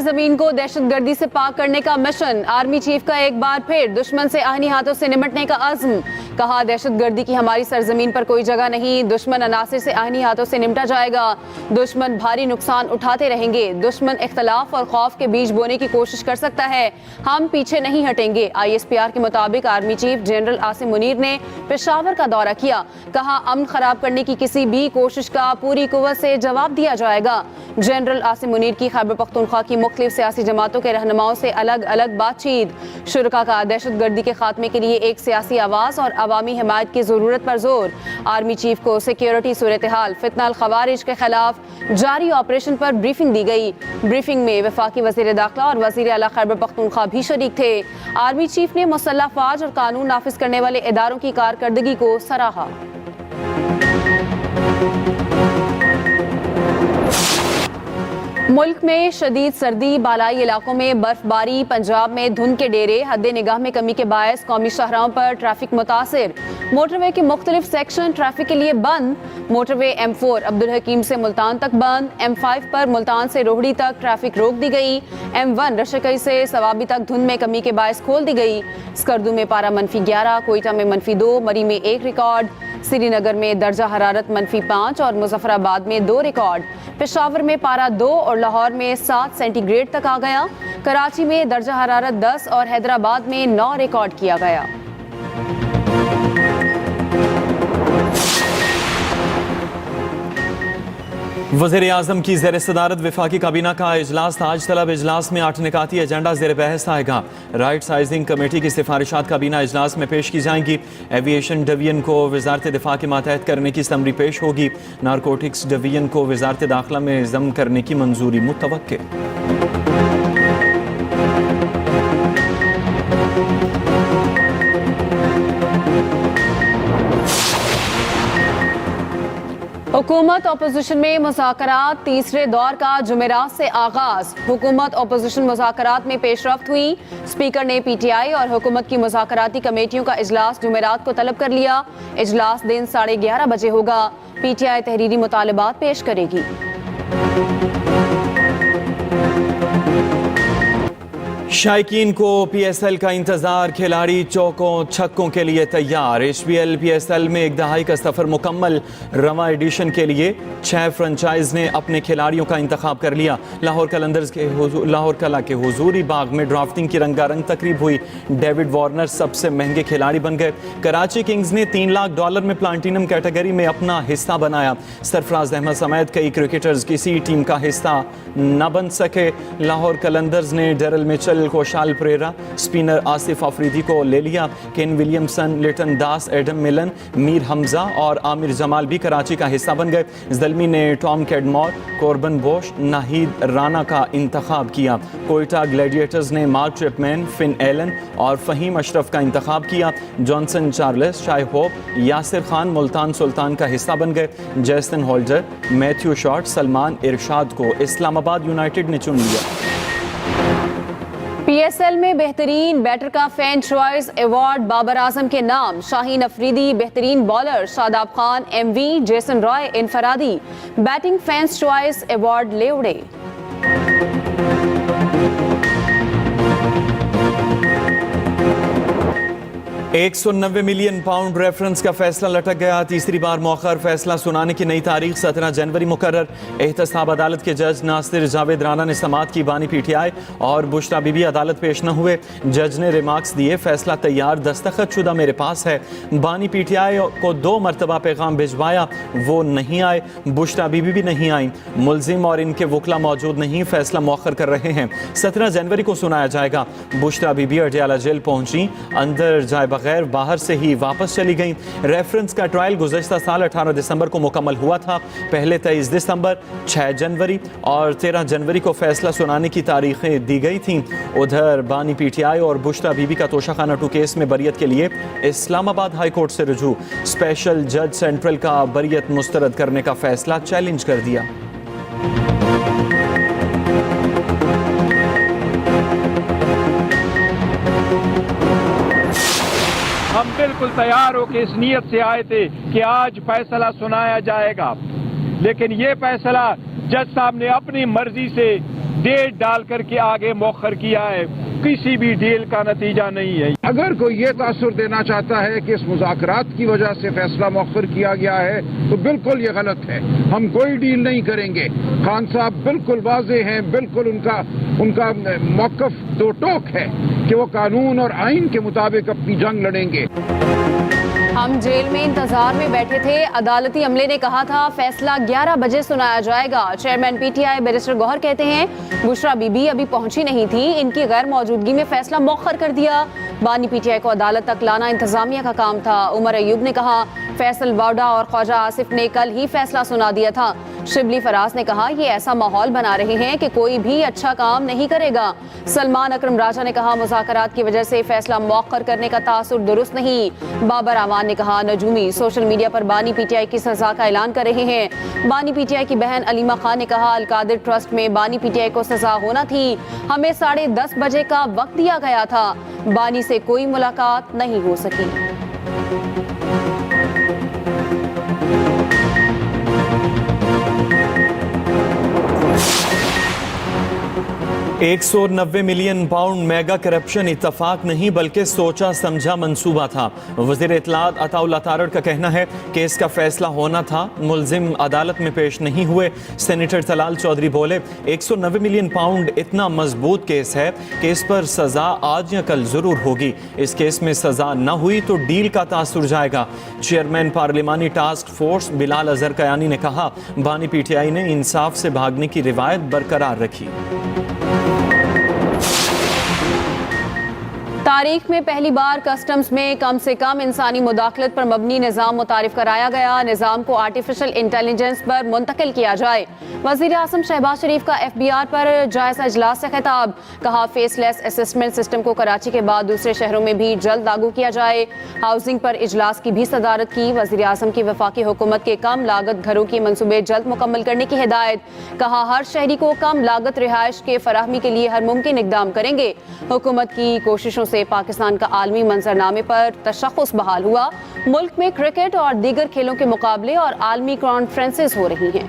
सरजमीन को दहशतगर्दी से पाक करने का मिशन। आर्मी चीफ का एक बार फिर दुश्मन से आहनी हाथों से निपटने का अज़्म। कहा, दहशतगर्दी की हमारी सरजमीन पर कोई जगह नहीं। दुश्मन अनासिर से आहनी हाथों से निपटा जाएगा। दुश्मन भारी नुकसान उठाते रहेंगे। दुश्मन इख्तलाफ और खौफ के बीज बोने की कोशिश कर सकता है, हम पीछे नहीं हटेंगे। ISPR के मुताबिक army chief general Asim Munir ने पेशावर का दौरा किया। कहा, अमन खराब करने की किसी भी कोशिश का पूरी कुव्वत से जवाब दिया जाएगा। जनरल आसिम मुनीर की खैबर पख्तूनख्वा की मुख्तलिफ सियासी जमातों के रहनुमाओं से अलग अलग बातचीत। शुरका का दहशतगर्दी के खात्मे के लिए एक सियासी आवाज़ और अवामी हिमायत की ज़रूरत पर जोर। आर्मी चीफ को सिक्योरिटी सूरत हाल, फितना खवारिज के खिलाफ जारी ऑपरेशन पर ब्रीफिंग दी गई। ब्रीफिंग में वफाकी वज़ीर दाखिला और वज़ीर आला खैबर पख्तूनख्वा भी शरीक थे। आर्मी चीफ ने मुसल्लह फ़ौज और कानून नाफिज करने वाले इदारों की कारकर्दगी को सराहा। मुल्क में शदीद सर्दी, बालाई इलाकों में बर्फबारी, पंजाब में धुंध के डेरे, हद निगाह में कमी के बायस कौमी शाहराहों पर ट्रैफिक मुतासिर। मोटरवे के मुख्तलिफ सेक्शन ट्रैफिक के लिए बंद। मोटरवे M4 अब्दुल हकीम से मुल्तान तक बंद। M5 पर मुल्तान से रोहड़ी तक ट्रैफिक रोक दी गई। M1 रशकई से सवाबी तक धुंध में कमी के बायस खोल दी गई। स्कर्दू में पारा -11, कोयटा में -2, मरी में 1 रिकॉर्ड, श्रीनगर में दर्जा हरारत -5 और मुजफ्फराबाद में 2 रिकॉर्ड। पेशावर में पारा 2 और लाहौर में 7 सेंटीग्रेड तक आ गया। कराची में दर्जा हरारत 10 और हैदराबाद में 9 रिकॉर्ड किया गया। वज़ीर आज़म की ज़ेर सदारत वफाकी काबीना का इजलास। ताज तलब इजलास में 8 निकाती एजेंडा ज़ेर बहस आएगा। राइट साइजिंग कमेटी की सिफारिशात काबीना इजलास में पेश की जाएंगी। एविएशन डिवीजन को वजारत दिफा के मातहत करने की समरी पेश होगी। नारकोटिक्स डिवीजन को वजारत दाखिला में ज़म करने की मंजूरी मुतवक्के। हुकूमत अपोजिशन में मुज़ाकरात, तीसरे दौर का जुमेरात से आगाज। हुकूमत अपोजिशन मुज़ाकरात में पेशरफ्त हुई। स्पीकर ने PTI और हुकूमत की मुज़ाकराती कमेटियों का इजलास जुमेरात को तलब कर लिया। इजलास दिन 11:30 बजे होगा। PTI तहरीरी मुतालबात पेश करेगी। शायकीन को PSL का इंतजार, खिलाड़ी चौकों छक्कों के लिए तैयार। HBL PSL में 1 दहाई का सफर मुकम्मल। रवा एडिशन के लिए 6 फ्रेंचाइज ने अपने खिलाड़ियों का इंतखाब कर लिया। लाहौर कला के हुजूरी बाग में ड्राफ्टिंग की रंगारंग तकरीब हुई। डेविड वार्नर सबसे महंगे खिलाड़ी बन गए। कराची किंग्स ने $3 लाख में प्लाटिनम कैटेगरी में अपना हिस्सा बनाया। सरफराज अहमद समेत कई क्रिकेटर्स किसी टीम का हिस्सा न बन सके। लाहौर कलंदर्स ने Daryl Mitchell, Kusal Perera, spinner Asif Afridi को ले लिया। Kane Williamson, Litton Das, Adam Milne, Mir Hamza और आमिर जमाल भी कराची का हिस्सा बन गए। ज़ल्मी ने Tom Cadmore, Corbin Bosch, Naheed Rana का इंतखाब किया। कोयटा ग्लैडिएटर्स ने मार्क ट्रिपमैन, फिन एलन और फ़हीम अशरफ का इंतखाब किया। Johnson Charles, Shai Hope, Yasir Khan Multan Sultan का हिस्सा बन गए। Jason Holder, Matthew Short, Salman Irshad को इस्लामाबाद यूनाइटेड ने चुन लिया। PSL में बेहतरीन बैटर का fan choice award Babar Azam के नाम। शाहीन अफरीदी बेहतरीन bowler, Shadab Khan MV, Jason Roy इनफरादी बैटिंग फैंस चॉइस अवार्ड ले उड़े। 190 मिलियन पाउंड रेफरेंस का फैसला लटक गया। तीसरी बार मौखर फैसला सुनाने की नई तारीख 17 जनवरी मुकर्रर। एहतसाब अदालत के जज नासिर जावेद राना ने समाअत की। बानी PTI और बुशरा बीबी अदालत पेश न हुए। जज ने रिमार्क्स दिए, फैसला तैयार दस्तखत शुदा मेरे पास है। बानी PTI को 2 मरतबा पैगाम भिजवाया, वो नहीं आए। बुशरा बीबी भी नहीं आई। मुलजिम और इनके वकला मौजूद नहीं, फैसला मौखर कर रहे हैं। 17 जनवरी को सुनाया जाएगा। बुशरा बीबी अडयाला जेल पहुंची, अंदर जाए बगैर बाहर से ही वापस चली गई। रेफरेंस का ट्रायल गुज़श्ता साल 18 दिसंबर को मुकम्मल हुआ था। पहले 23 दिसंबर, 6 जनवरी और 13 जनवरी को फैसला सुनाने की तारीखें दी गई थीं। उधर बानी PTI और बुशरा बीबी का तोशाखाना 2 केस में बरियत के लिए इस्लामाबाद हाई कोर्ट से रुजू। स्पेशल जज सेंट्रल का बरियत मुस्तरद करने का फैसला चैलेंज कर दिया। हम बिल्कुल तैयार होकर इस नीयत से आए थे कि आज फैसला सुनाया जाएगा, लेकिन ये फैसला जज साहब ने अपनी मर्जी से डेट डाल करके आगे मौखर किया है, किसी भी डील का नतीजा नहीं है। अगर कोई ये तासुर देना चाहता है कि इस मुज़ाकरात की वजह से फैसला मौखर किया गया है तो बिल्कुल ये गलत है। हम कोई डील नहीं करेंगे। खान साहब बिल्कुल वाज़े हैं, बिल्कुल उनका मौक़िफ़ दो टोक है कि वो कानून और आइन के मुताबिक अपनी जंग लड़ेंगे। हम जेल में इंतजार में बैठे थे। अदालती अमले ने कहा था फैसला 11 बजे सुनाया जाएगा। चेयरमैन पीटीआई बैरिस्टर गौहर कहते हैं बुशरा बीबी अभी पहुंची नहीं थी, इनकी गैर मौजूदगी में फैसला मौखर कर दिया। बानी पीटीआई को अदालत तक लाना इंतजामिया का काम था। उमर अयूब ने कहा फैसल वाडा और ख्वाजा आसिफ ने कल ही फैसला सुना दिया था। शिबली फराज ने कहा ये ऐसा माहौल बना रहे हैं कि कोई भी अच्छा काम नहीं करेगा। सलमान अकरम राजा ने कहा मुज़ाकरात की वजह से फैसला मौखर करने का तासुर दुरुस्त नहीं। बाबर आवान ने कहा नजूमी सोशल मीडिया पर बानी पीटीआई की सजा का ऐलान कर रहे हैं। बानी पीटीआई की बहन अलीमा खान ने कहा अलकादिर ट्रस्ट में बानी पीटीआई को सजा होना थी, हमें 10:30 बजे का वक्त दिया गया था, बानी से कोई मुलाकात नहीं हो सकी। 190 मिलियन पाउंड मेगा करप्शन इत्तफाक नहीं बल्कि सोचा समझा मंसूबा था। वज़ीर इत्तलात अताउल्लाह तारड़ का कहना है कि इसका फैसला होना था, मुल्जिम अदालत में पेश नहीं हुए। सेनेटर तलाल चौधरी बोले 190 मिलियन पाउंड इतना मजबूत केस है कि इस पर सजा आज या कल जरूर होगी। इस केस में सजा न हुई तो डील का तासुर जाएगा। चेयरमैन पार्लिमानी टास्क फोर्स बिलाल अजहर कयानी ने कहा बानी पीटीआई ने इंसाफ से भागने की रिवायत बरकरार रखी। तारीख में पहली बार कस्टम्स में कम से कम इंसानी मुदाखलत पर मबनी निज़ाम मुतारिफ कराया गया। निज़ाम को आर्टिफिशियल इंटेलिजेंस पर मुंतकिल किया जाए। वज़ीर आज़म शहबाज शरीफ का FBR पर जायजा इजलास से खिताब, कहा फेसलेस असेसमेंट सिस्टम को कराची के बाद दूसरे शहरों में भी जल्द लागू किया जाए। हाउसिंग पर इजलास की भी सदारत की। वज़ीर आज़म की वफाकी हुकूमत के कम लागत घरों की मंसूबे जल्द मुकम्मल करने की हिदायत, कहा हर शहरी को कम लागत रिहाइश के फराहमी के लिए हर मुमकिन इक़दाम करेंगे। हुकूमत की कोशिशों से पाकिस्तान का आलमी मंजरनामे पर तशख़्ख़ुस बहाल हुआ। मुल्क में क्रिकेट और दीगर खेलों के मुकाबले और आलमी कॉन्फ्रेंसेस हो रही हैं।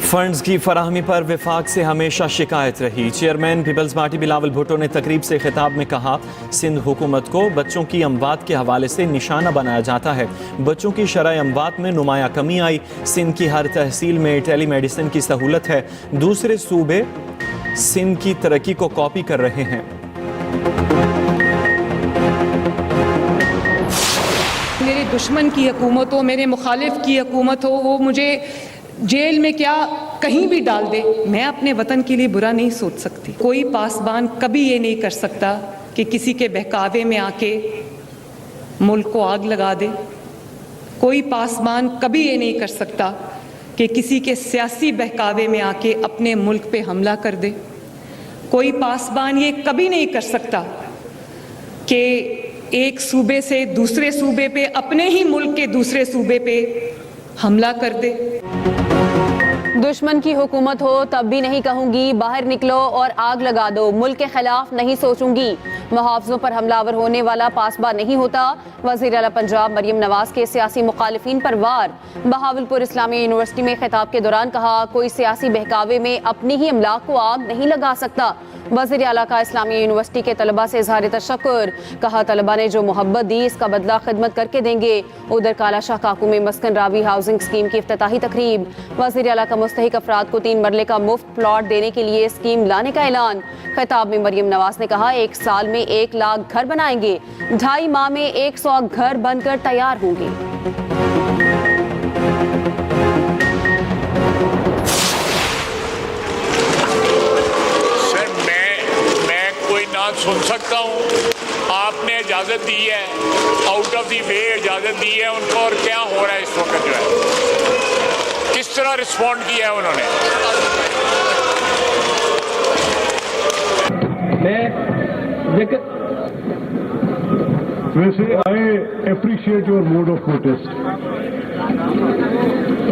फंड्स की फराहमी पर विफाक से हमेशा शिकायत रही। चेयरमैन पीपल्स पार्टी बिलावल भुट्टो ने तकरीब से खिताब में कहा सिंध हुकूमत को बच्चों की अमवात के हवाले से निशाना बनाया जाता है। बच्चों की शरह अमवात में नुमाया कमी आई। सिंध की हर तहसील में टेली मेडिसिन की सहूलत है। दूसरे सूबे सिंध की तरक्की को कॉपी कर रहे हैं। मेरे दुश्मन की हुकूमत हो, मेरे मुखालिफ की हुकूमत हो, वो मुझे जेल में क्या कहीं भी डाल दे, मैं अपने वतन के लिए बुरा नहीं सोच सकती। कोई पासबान कभी ये नहीं कर सकता कि किसी के बहकावे में आके मुल्क को आग लगा दे। कोई पासबान कभी ये नहीं कर सकता कि किसी के सियासी बहकावे में आके अपने मुल्क पे हमला कर दे। कोई पासबान ये कभी नहीं कर सकता कि एक सूबे से दूसरे सूबे पे, अपने ही मुल्क के दूसरे सूबे पे हमला कर दे। दुश्मन की हुकूमत हो तब भी नहीं कहूंगी बाहर निकलो और आग लगा दो, मुल्क के खिलाफ नहीं सोचूंगी। मुहाफ़िज़ों पर हमलावर होने वाला पासबा नहीं होता। वज़ीर आला पंजाब मरियम नवाज के सियासी मुखालिफिन पर वार। बहावलपुर इस्लामी यूनिवर्सिटी में खिताब के दौरान कहा कोई सियासी बहकावे में अपनी ही अमलाक को आग नहीं लगा सकता। वज़ीर आला का इस्लामी यूनिवर्सिटी के तलबा से इज़हार तशक्कुर, कहा तलबा ने जो मोहब्बत दी इसका बदला खिदमत करके देंगे। उधर काला शाह काकू में मस्कन रावी हाउसिंग स्कीम की इफ्तिताही तकरीब। वज़ीर आला का मुस्तहिक अफराद को 3 मरले का मुफ्त प्लॉट देने के लिए स्कीम लाने का ऐलान। खिताब में मरियम नवाज ने कहा 1 साल में 1 लाख घर बनाएंगे, 2.5 माह में 100 घर बनकर तैयार होंगे। सुन सकता हूँ, आपने इजाज़त दी है, आउट ऑफ दी वे इजाज़त दी है उनको, और क्या हो रहा है इस वक्त जो है, किस तरह रिस्पॉन्ड किया है उन्होंने। वैसे I appreciate your mode of protest.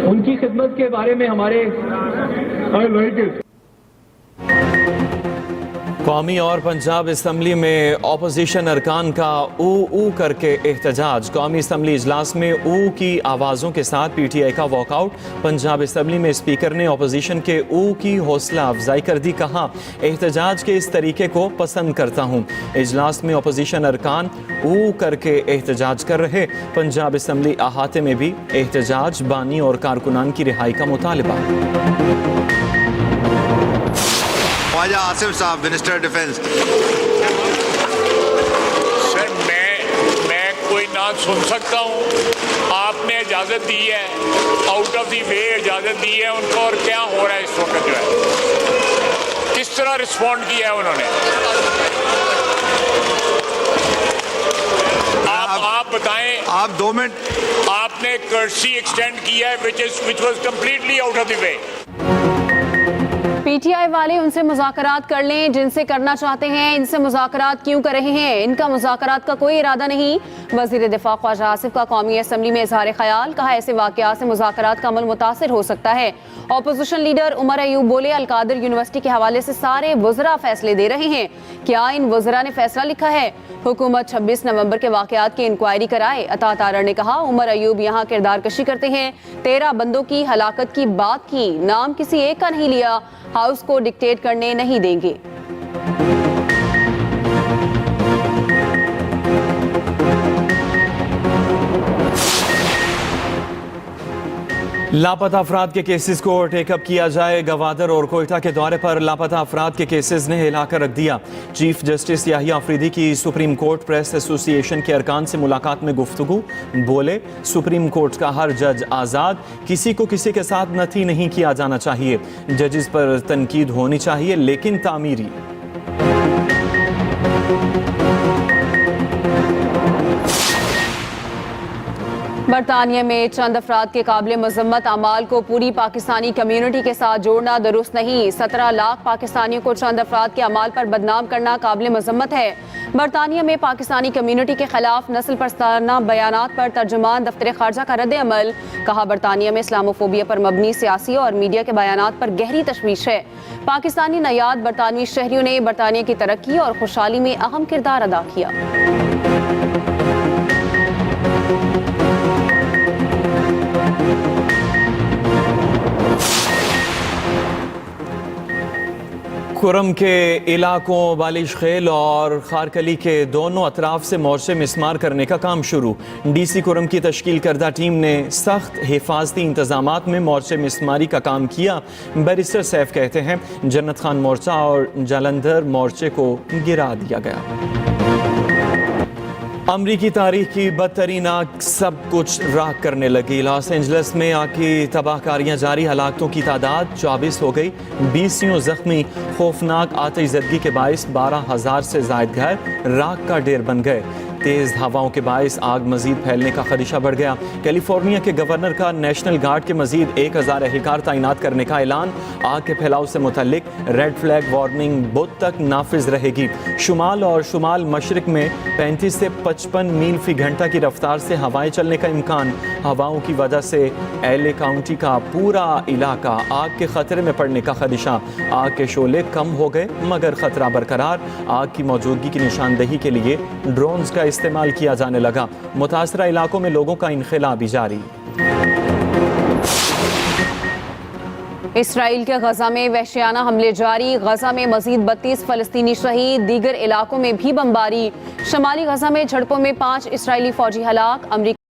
उनकी खिदमत के बारे में हमारे आई लाइक इट। कौमी और पंजाब असम्बली में अपोजिशन अरकान का ऊ करके एहतजाज। कौमी असम्बली इजलास में ऊ की आवाज़ों के साथ PTI का वॉकआउट। पंजाब असम्बली में स्पीकर ने अपोजिशन के ऊ की हौसला अफजाई कर दी। कहा, एहतजाज के इस तरीके को पसंद करता हूँ। इजलास में अपोजिशन अरकान ऊ करके एहतजाज कर रहे। पंजाब असम्बली अहाते में भी एहतजाज, बानी और कारकुनान की रिहाई का मुतालबा। ख्वाजा आसिफ साहब, मिनिस्टर डिफेंस। सर मैं कोई ना सुन सकता हूँ। आपने इजाज़त दी है, आउट ऑफ दी वे इजाज़त दी है उनको, और क्या हो रहा है इस वक्त जो है, किस तरह रिस्पॉन्ड किया है उन्होंने? आप बताएं। आप 2 मिनट। आपने कर्सी एक्सटेंड किया है which was completely out of the way. PTI वाले उनसे मुज़ाकरात कर लें जिनसे करना चाहते हैं। इनसे मुज़ाकरात क्यों कर रहे हैं? इनका मुज़ाकरात का कोई इरादा नहीं। वज़ीर दिफ़ा ख्वाजा आसिफ का कौमी असम्बली में इज़हार ख्याल। कहा, ऐसे वाक़यात से मुज़ाकरात का अमल मुतासिर हो सकता है। अपोजिशन लीडर उमर अयूब बोले, अलकादर यूनिवर्सिटी के हवाले से सारे वज़रा फैसले दे रहे हैं। क्या इन वज़रा ने फैसला लिखा है? हुकूमत 26 नवंबर के वाक़यात की इंक्वायरी कराए। अता तारर ने कहा, उमर अयूब यहाँ किरदार कशी करते हैं। 13 बंदों की हलाकत की बात की, नाम किसी एक का नहीं लिया। हाउस को डिक्टेट करने नहीं देंगे। लापता अफराद के केसेस को टेकअप किया जाए। गवादर और कोयटा के दौरे पर लापता अफराद के केसेस ने हिलाकर रख दिया। चीफ जस्टिस याहिया अफरीदी की सुप्रीम कोर्ट प्रेस एसोसिएशन के अरकान से मुलाकात में गुफ्तगू। बोले, सुप्रीम कोर्ट का हर जज आज़ाद, किसी को किसी के साथ नथी नहीं किया जाना चाहिए। जजेस पर तनकीद होनी चाहिए लेकिन तामीरी। बरतानिया में चंद अफराद के काबिल मजम्मत अमाल को पूरी पाकिस्तानी कम्युनिटी के साथ जोड़ना दुरुस्त नहीं। 17 लाख पाकिस्तानियों को चंद अफराद के अमाल पर बदनाम करना काबिल मजम्मत है। बरतानिया में पाकिस्तानी कम्युनिटी के खिलाफ नस्ल परस्ताना बयानात पर तर्जुमान दफ्तर खारजा का रद्द अमल। कहा, बरतानिया में इस्लामोफोबिया पर मबनी सियासी और मीडिया के बयानात पर गहरी तशवीश है। पाकिस्तानी नयाद बरतानवी शहरियों ने बरतानिया की तरक्की और खुशहाली में अहम किरदार अदा किया। कुरम के इलाकों बालिश खेल और खारकली के दोनों अतराफ से मोर्चे मिसमार करने का काम शुरू। DC कुरम की तश्कील करदा टीम ने सख्त हिफाजती इंतजामात में मोर्चे मिसमारी का काम किया। बैरिस्टर सैफ कहते हैं, जन्नत खान मोर्चा और जालंधर मोर्चे को गिरा दिया गया। अमरीकी तारीख की बदतरीन आग सब कुछ राख करने लगी। लॉस एंजल्स में आग की तबाहकारियां जारी। हलाकतों की तादाद 24 हो गई, 20 जख्मी। खौफनाक आतिशज़दगी के बाइस 12,000 से जायद घर राख का ढेर बन गए। तेज़ हवाओं के बाइस आग मजीद फैलने का खदशा बढ़ गया। कैलिफोर्निया के गवर्नर का नेशनल गार्ड के मजीद 1000 एहलकार तैनात करने का ऐलान। आग के फैलाव से मुतल्लिक रेड फ्लैग वार्निंग बुध तक नाफिज रहेगी। शुमाल और शुमाल मशरक में 35 से 55 मील फी घंटा की रफ्तार से हवाएं चलने का इम्कान। हवाओं की वजह से LA काउंटी का पूरा इलाका आग के खतरे में पड़ने का खदशा। आग के शोले कम हो गए मगर खतरा बरकरार। आग की मौजूदगी की निशानदही के लिए ड्रोन्स का इस्तेमाल किया जाने लगा। मुतासरा इलाकों में लोगों का इनखिला भी जारी। इसराइल के गजा में वहशियाना हमले जारी। गजा में मजीद 32 फलस्तीनी शहीद। दीगर इलाकों में भी बमबारी। शमाली गजा में झड़पों में 5 इसराइली फौजी हलाक। अमरीका